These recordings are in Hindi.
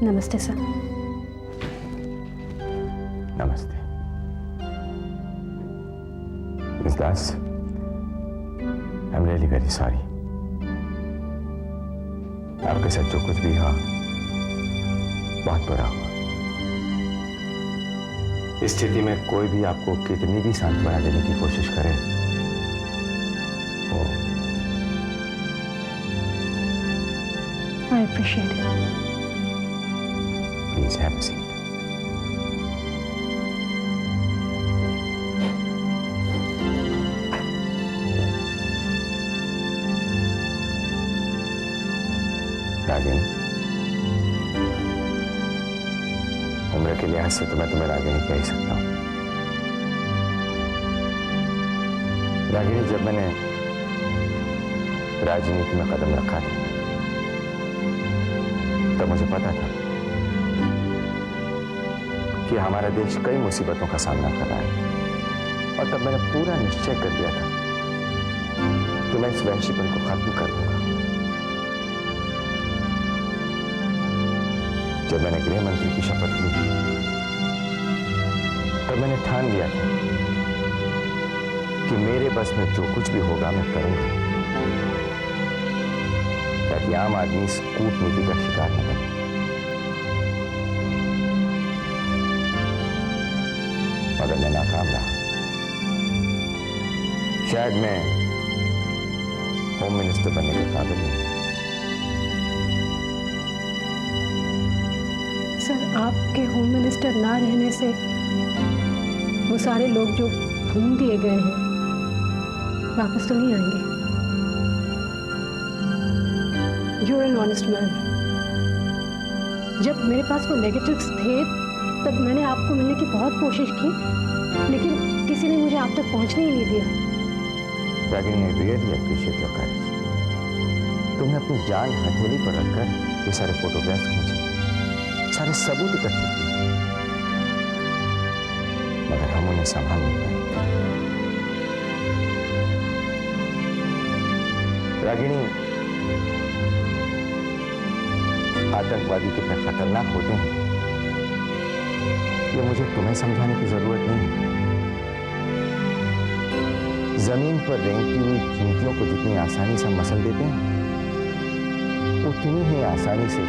नमस्ते सर। नमस्ते miss Das, I am really very sorry. आपके साथ जो कुछ भी हुआ बहुत बुरा हुआ। इस स्थिति में कोई भी आपको कितनी भी सांत्वना देने की कोशिश करे वो I appreciate it. Please have a seat. Ragini, उम्र के लिहाज से तो मैं तुम्हें रागिनी कह ही सकता हूं। रागिनी, जब मैंने राजनीति में कदम रखा था तब मुझे पता था कि हमारा देश कई मुसीबतों का सामना कर रहा है, और तब मैंने पूरा निश्चय कर लिया था कि मैं इस वहशीपन को खत्म कर दूंगा। जब मैंने गृह मंत्री की शपथ ली तब मैंने ठान लिया था कि मेरे बस में जो कुछ भी होगा मैं करूंगा, ताकि आम आदमी इस कूटनीति का शिकार न बने। मगर मैं नाकाम रहा। शायद मैं होम मिनिस्टर बनने के काबिल नहीं। सर, आपके होम मिनिस्टर ना रहने से वो सारे लोग जो भून दिए गए हैं वापस तो नहीं आएंगे। You're an honest man. जब मेरे पास वो नेगेटिव्स थे तब मैंने आपको मिलने की बहुत कोशिश की, लेकिन किसी ने मुझे आप तक पहुंचने ही नहीं दिया। Ragini, I really appreciate your courage. तुमने अपनी जान हथेली पर रखकर ये सारे फोटोग्राफ्स खींचे, सारे सबूत इकट्ठे किए, मगर हम उन्हें संभाल नहीं पाए। रागिनी, आतंकवादी कितने खतरनाक होते हैं ये मुझे तुम्हें समझाने की जरूरत नहीं है। जमीन पर रेंगती हुई चींटियों को जितनी आसानी से मसल देते हैं, उतनी ही आसानी से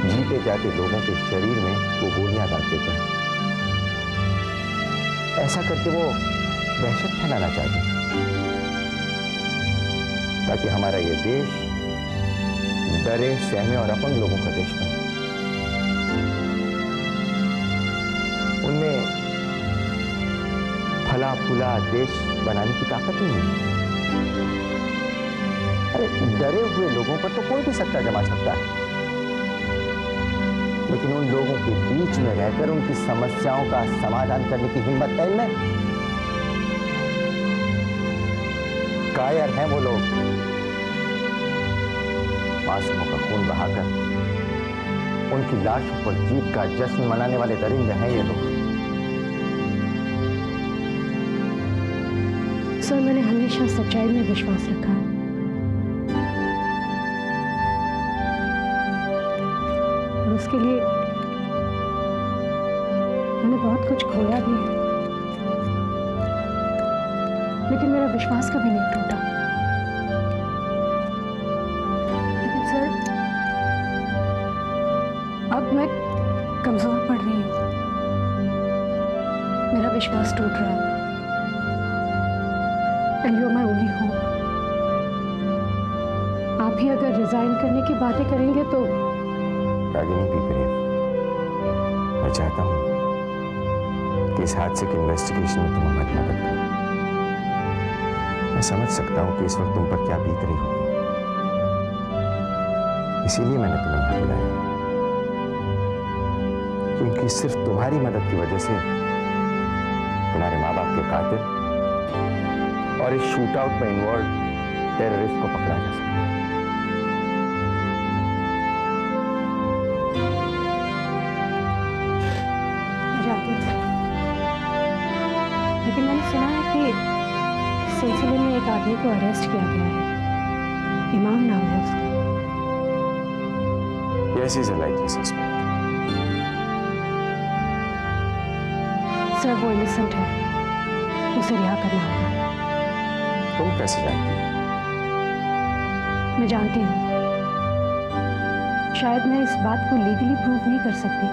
जीते जाते लोगों के शरीर में वो गोलियां डाल देते हैं। ऐसा करके वो दहशत फैलाना चाहते हैं ताकि हमारा ये देश डरे, सहमे और अपंग लोगों का देश बने। उनमें फला फूला देश बनाने की ताकत नहीं है। अरे, डरे हुए लोगों पर तो कोई भी सत्ता जमा सकता है, लेकिन उन लोगों के बीच में रहकर उनकी समस्याओं का समाधान करने की हिम्मत है इनमें। कायर हैं वो लोग, मासूमों का खून बहाकर उनकी लाशों पर जीत का जश्न मनाने वाले दरिंदे हैं ये लोग। सर, मैंने हमेशा सच्चाई में विश्वास रखा है, और उसके लिए मैंने बहुत कुछ खोया भी है, लेकिन मेरा विश्वास कभी नहीं टूटा। लेकिन सर, अब मैं कमजोर पड़ रही हूँ, मेरा विश्वास टूट रहा है। And you're my only hope. आप भी अगर रिजाइन करने की बातें करेंगे तो रागिनी, बी ब्रेव। मैं चाहता हूं कि इस हादसे के इन्वेस्टिगेशन में तुम हमारी मदद करो। मैं समझ सकता हूं कि इस वक्त तुम पर क्या बीत रही होगी, इसीलिए मैंने तुम्हें यहां बुलाया, क्योंकि सिर्फ तुम्हारी मदद की वजह से तुम्हारे माँ बाप के कातिल और इस शूटआउट में इन्वॉल्व टेररिस्ट को पकड़ा जा सकता है। जाती हूँ, लेकिन मैंने सुना है कि इस सिलसिले में एक आदमी को अरेस्ट किया गया है। इमाम नाम है उसका। Messi is a likely suspect. Sir वो इनोसेंट है, उसे रिहा करना होगा। तुम कैसे जानती हो? मैं जानती हूँ, शायद मैं इस बात को लीगली प्रूव नहीं कर सकती,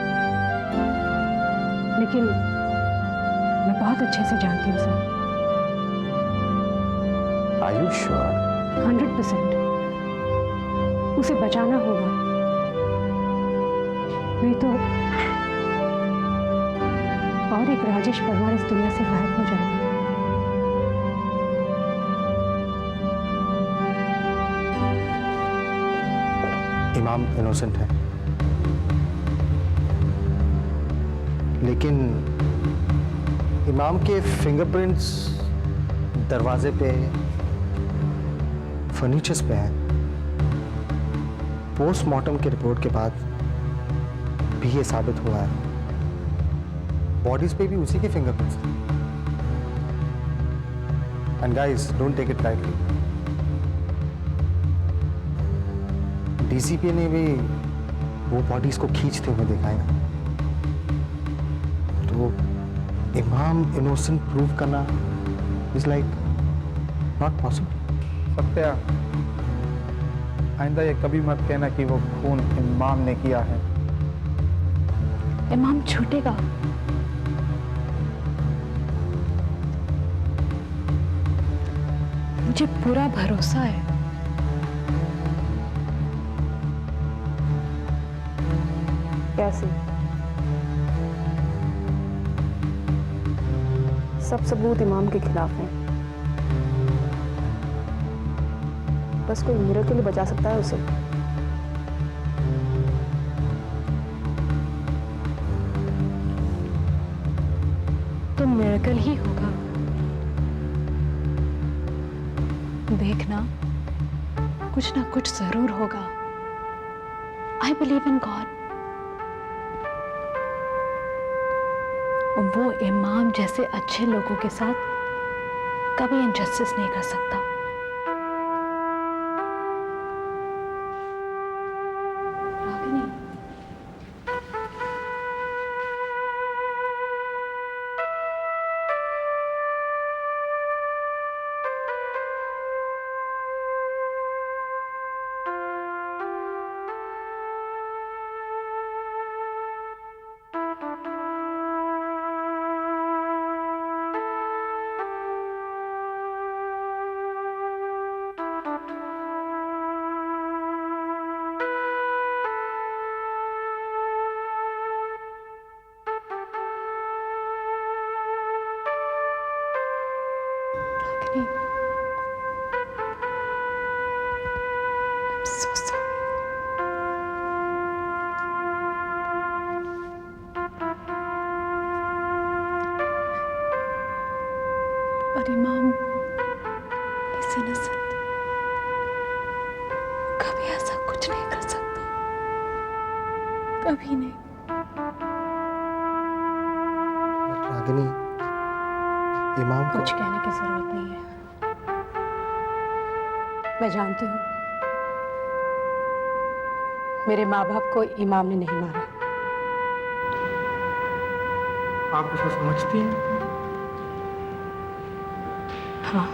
लेकिन मैं बहुत अच्छे से जानती हूँ सर। Are you sure? 100%। उसे बचाना होगा, नहीं तो और एक राजेश परमार इस दुनिया से गायब हो जाएगा। इमाम इनोसेंट है, लेकिन इमाम के फिंगरप्रिंट्स दरवाजे पे, फर्नीचर्स पे हैं। पोस्टमार्टम की रिपोर्ट के बाद भी ये साबित हुआ है। बॉडीज पे भी उसी के फिंगरप्रिंट्स थे। And guys, don't take it lightly. DCP ने भी वो बॉडीज को खींचते हुए देखा है ना, तो इमाम इनोसेंट प्रूव करना is like not possible. Satya, आइंदा ये कभी मत कहना कि वो खून इमाम ने किया है। इमाम छूटेगा। मुझे पूरा भरोसा है। कैसे? सब सबूत इमाम के खिलाफ हैं। बस कोई मिरेकल बचा सकता है उसे। तो मिरेकल ही होगा। देखना, कुछ ना कुछ जरूर होगा। I believe in God. वो इमाम जैसे अच्छे लोगों के साथ कभी इनजस्टिस नहीं कर सकता। Ragini, Ragini, I'm so sorry. और इमाम इस innocent, कभी ऐसा कुछ नहीं कर सकता, कभी नहीं। रागिनी, इमाम को कुछ कहने की जरूरत नहीं है। मैं जानती हूँ मेरे माँ बाप को इमाम ने नहीं मारा। आप ऐसा समझती हैं? हाँ,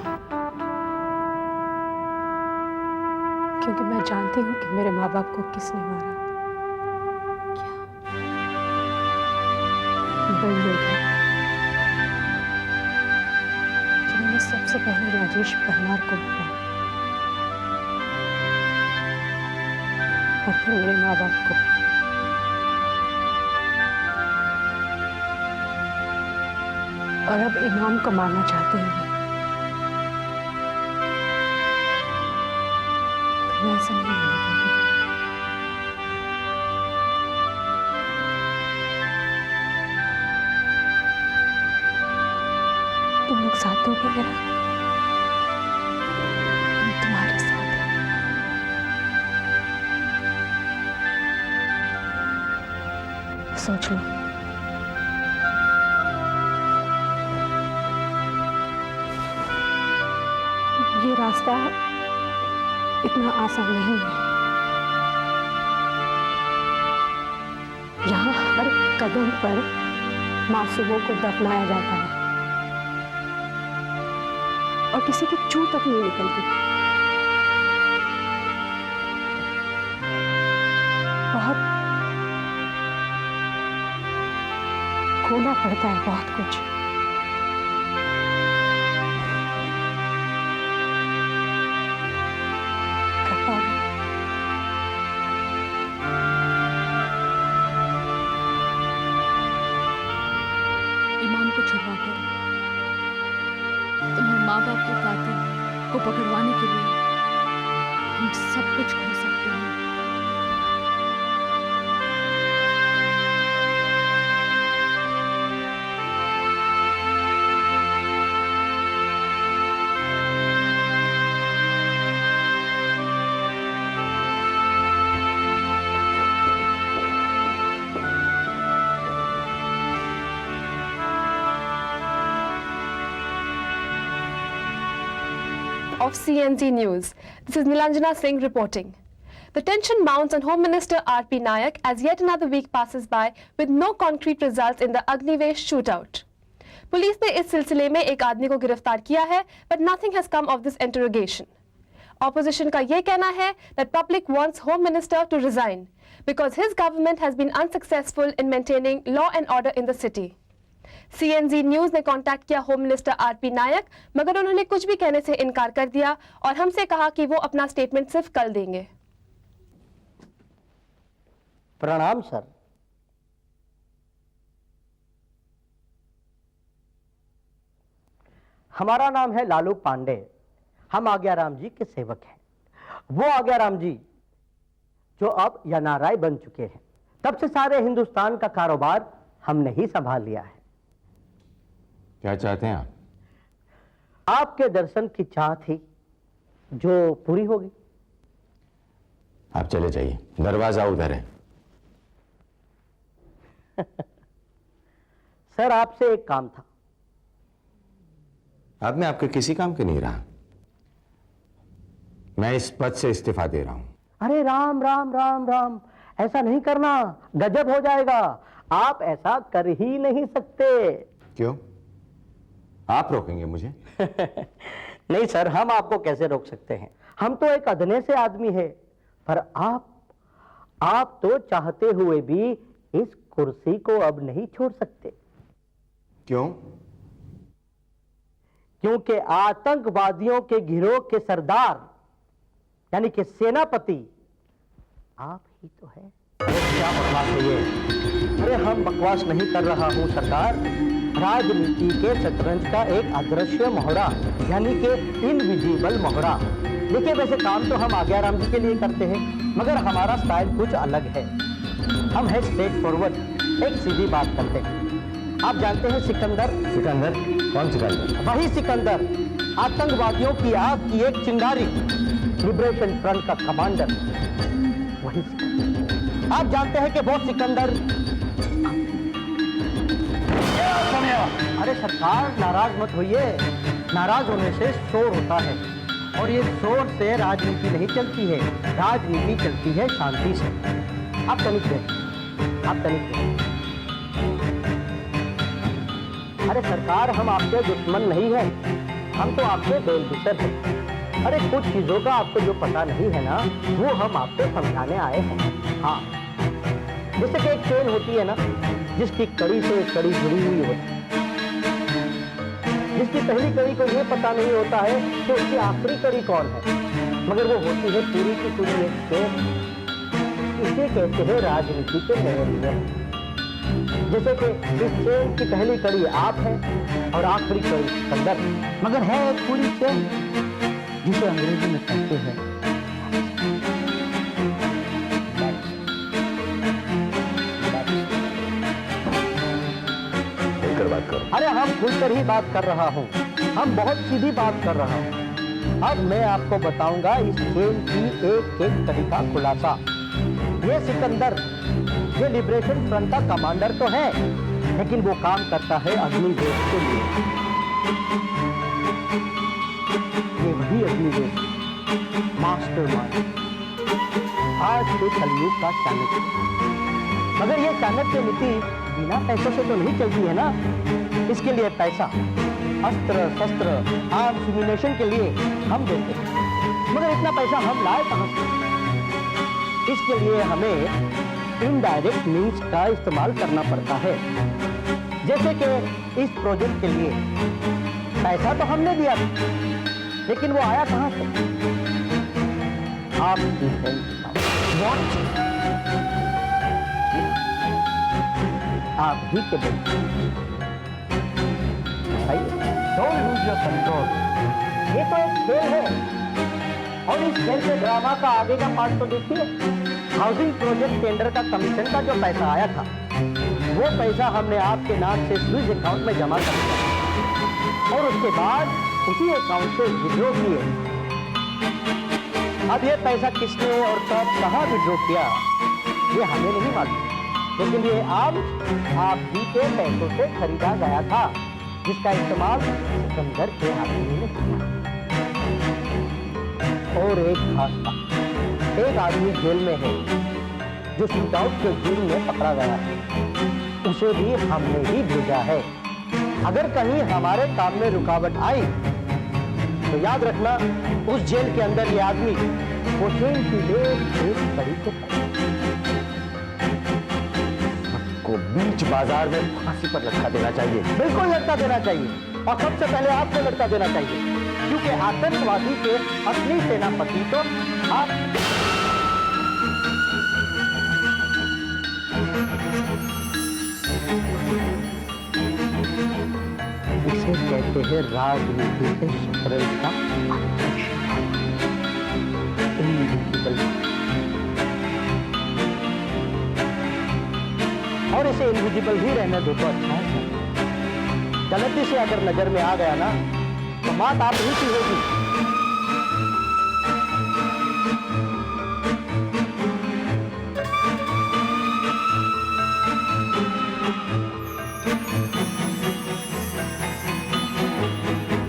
क्योंकि मैं जानती हूँ कि मेरे माँ बाप को किसने मारा। क्या? वही लोग हैं जिन्होंने सबसे पहले राजेश परमार को मारा और फिर मेरे माँ बाप को। और अब इमाम को मारना चाहते हैं। तो मैं ऐसा नहीं होने दूंगी। तुम लोग साथ दोगे मेरा? हम तुम्हारे साथ हैं। सोच लो। ये रास्ता इतना आसान नहीं है। कदम पर मासूमों को दफनाया जाता है और किसी की चूं तक नहीं निकलती। बहुत खोना पड़ता है, बहुत कुछ। इमाम को छुड़वाकर तुम्हारे माँ बाप के कातिल को पकड़वाने के लिए हम सब कुछ खो सकते हैं। Of CNZ News. This is Nilanjana Singh reporting. The tension mounts on Home Minister R.P. Nayak as yet another week passes by with no concrete results in the Agnivesh shootout. Police ने इस सिलसिले में एक आदमी को गिरफ्तार किया है, but nothing has come of this interrogation. Opposition का ये कहना है that public wants Home Minister to resign because his government has been unsuccessful in maintaining law and order in the city. CNZ news ने कांटेक्ट किया होम मिनिस्टर आरपी नायक, मगर उन्होंने कुछ भी कहने से इनकार कर दिया और हमसे कहा कि वो अपना स्टेटमेंट सिर्फ कल देंगे। प्रणाम सर। हमारा नाम है लालू पांडे, हम आज्ञाराम जी के सेवक हैं। वो आज्ञाराम जी जो अब यनाराय बन चुके हैं, तब से सारे हिंदुस्तान का कारोबार हमने ही संभाल लिया है। क्या चाहते हैं आप? आपके दर्शन की चाह थी जो पूरी होगी। आप चले जाइए, दरवाजा उधर है। सर आपसे एक काम था। अब मैं आपके किसी काम के नहीं रहा, मैं इस पद से इस्तीफा दे रहा हूं। अरे राम राम राम राम, ऐसा नहीं करना, गजब हो जाएगा। आप ऐसा कर ही नहीं सकते। क्यों? आप रोकेंगे मुझे? नहीं सर, हम आपको कैसे रोक सकते हैं? हम तो एक अधने से आदमी है, पर आप तो चाहते हुए भी इस कुर्सी को अब नहीं छोड़ सकते। क्यों? क्योंकि आतंकवादियों के गिरोह के सरदार यानी कि सेनापति आप ही तो है। क्या बकवास है ये? अरे हम बकवास नहीं कर रहा हूं सरकार, राजनीति के शतरंज का एक अदृश्य मोहरा यानी कि इनविजिबल मोहरा। देखिए वैसे काम तो हम आज्ञाराम जी के लिए करते हैं, मगर हमारा स्टाइल कुछ अलग है। हम है स्ट्रेट फॉरवर्ड, एक सीधी बात करते हैं। आप जानते हैं सिकंदर? सिकंदर? कौन सिकंदर? वही सिकंदर, आतंकवादियों की आग की एक चिंगारी, लिबरेशन फ्रंट का कमांडर, वही सिकंदर। आप जानते हैं कि वो सिकंदर। अरे सरकार नाराज मत होइए, नाराज होने से शोर होता है और ये शोर से राजनीति नहीं चलती है, राजनीति चलती है शांति से। आप तनिक दें, आप तनिक दें। अरे सरकार हम आपके दुश्मन नहीं हैं, हम तो आपके बेलबिसर हैं। अरे कुछ चीजों का आपको जो पता नहीं है ना, वो हम आपको समझाने आए हैं। हाँ, जैसे कि एक चेन होती है ना, जिसकी कड़ी से कड़ी जुड़ी हुई होती है, जिसकी पहली कड़ी को ये पता नहीं होता है कि उसकी आखिरी कड़ी कौन है, मगर वो होती है पूरी की पूरी एक चेन। इसे कहते हैं राजनीति के नए नियम। जैसे कि इस चेन की पहली कड़ी आप हैं और आखिरी कड़ी सिकंदर, मगर है एक पूरी चेन जिसे अंग्रेजी में कहते हैं खुलकर बात करो। अरे हम खुलकर ही बात कर रहा हूँ, हम बहुत सीधी बात कर रहा हूँ। अब मैं आपको बताऊंगा इस चेन की एक एक कड़ी का खुलासा। ये सिकंदर, ये लिबरेशन फ्रंट का कमांडर तो है, लेकिन वो काम करता है अग्निवेश के लिए। ये वही अग्निवेश, मास्टरमाइंड, आज के कलयुग का चाणक्य। मगर ये चाणक्य नीति बिना पैसों से तो नहीं चलती है ना। इसके लिए पैसा, अस्त्र शस्त्र, आर्म्स म्यूनिशन के लिए हम देते हैं, मगर इतना पैसा हम लाए कहां से? इसके लिए हमें इनडायरेक्ट मीन्स का इस्तेमाल करना पड़ता है। जैसे कि इस प्रोजेक्ट के लिए पैसा तो हमने दिया था, लेकिन वो आया कहां से? आपकी हेल्प। आप ही के बच्चे। Don't lose your control. ये तो एक खेल है, और इस खेल के ड्रामा का आगे का पार्ट तो देखिए। हाउसिंग प्रोजेक्ट टेंडर का कमीशन का जो पैसा आया था, वो पैसा हमने आपके नाम से स्विस अकाउंट में जमा कर दिया, और उसके बाद उसी अकाउंट से विड्रॉ किए। अब ये पैसा किसने और कब कहां विड्रॉ किया, ये हमें नहीं मालूम, लेकिन ये आप ही के पैसों से खरीदा गया था, जिसका इस्तेमाल सिकंदर के आदमी ने किया। और एक खास बात, एक आदमी जेल में है जो शूटआउट के जुर्म में पकड़ा गया है, उसे भी हमने ही भेजा है। अगर कहीं हमारे काम में रुकावट आई तो याद रखना, उस जेल के अंदर ये आदमी कोचेन की एक बड़ी को को बीच बाजार में फांसी पर लटका देना चाहिए। बिल्कुल लटका देना चाहिए, और सबसे पहले आपको लटका देना चाहिए, क्योंकि आतंकवादी के असली सेनापति तो आप। इसे कहते हैं राजनीति के शतरंज का इनविजिबल, और इसे इनविजिबल ही रहने दो तो अच्छा है। गलती से अगर नजर में आ गया ना, तो बात आप ही की होगी।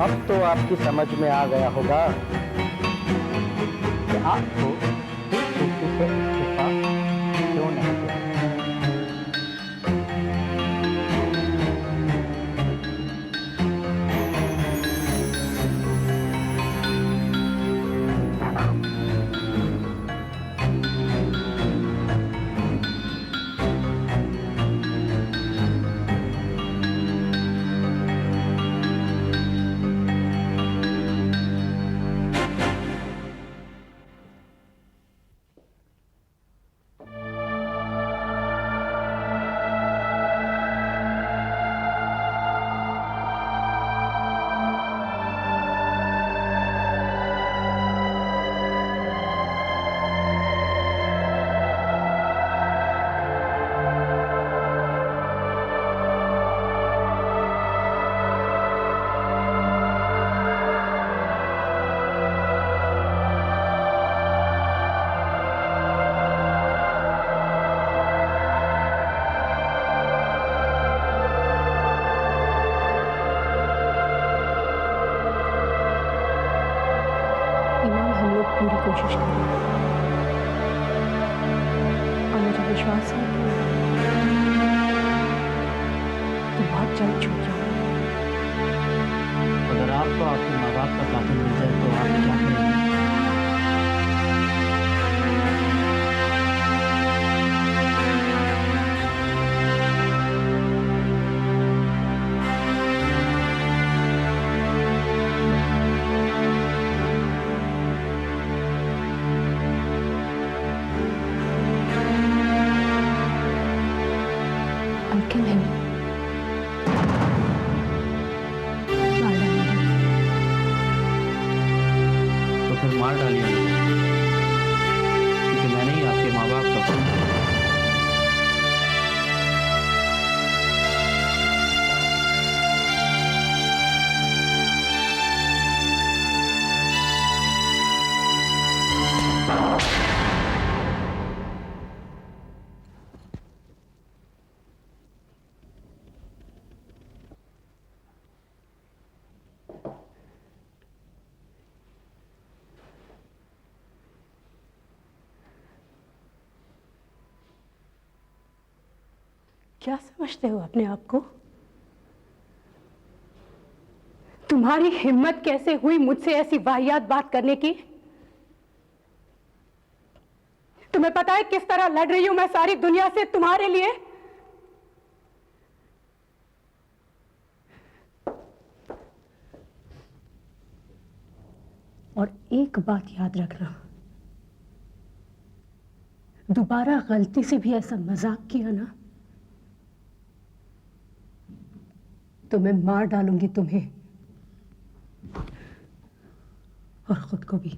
अब तो आपकी समझ में आ गया होगा कि आपको इस स्थिति से इस्तीफा क्यों नहीं दिया। पूरी कोशिश करें, और मुझे विश्वास है कि बहुत जल्द छूट जाओगे। अगर आपको आपके माँ बाप का कातिल मिल जाए तो आप क्या करेंगे? I'll kill him. मार डालूंगी। तो फिर मार डालिए, क्योंकि मैंने ही आपके माँ बाप का क्या समझते हो अपने आप को? तुम्हारी हिम्मत कैसे हुई मुझसे ऐसी वाहियात बात करने की? तुम्हें पता है किस तरह लड़ रही हूं मैं सारी दुनिया से तुम्हारे लिए? और एक बात याद रखना, दोबारा गलती से भी ऐसा मजाक किया ना तो मैं मार डालूंगी तुम्हें और खुद को भी।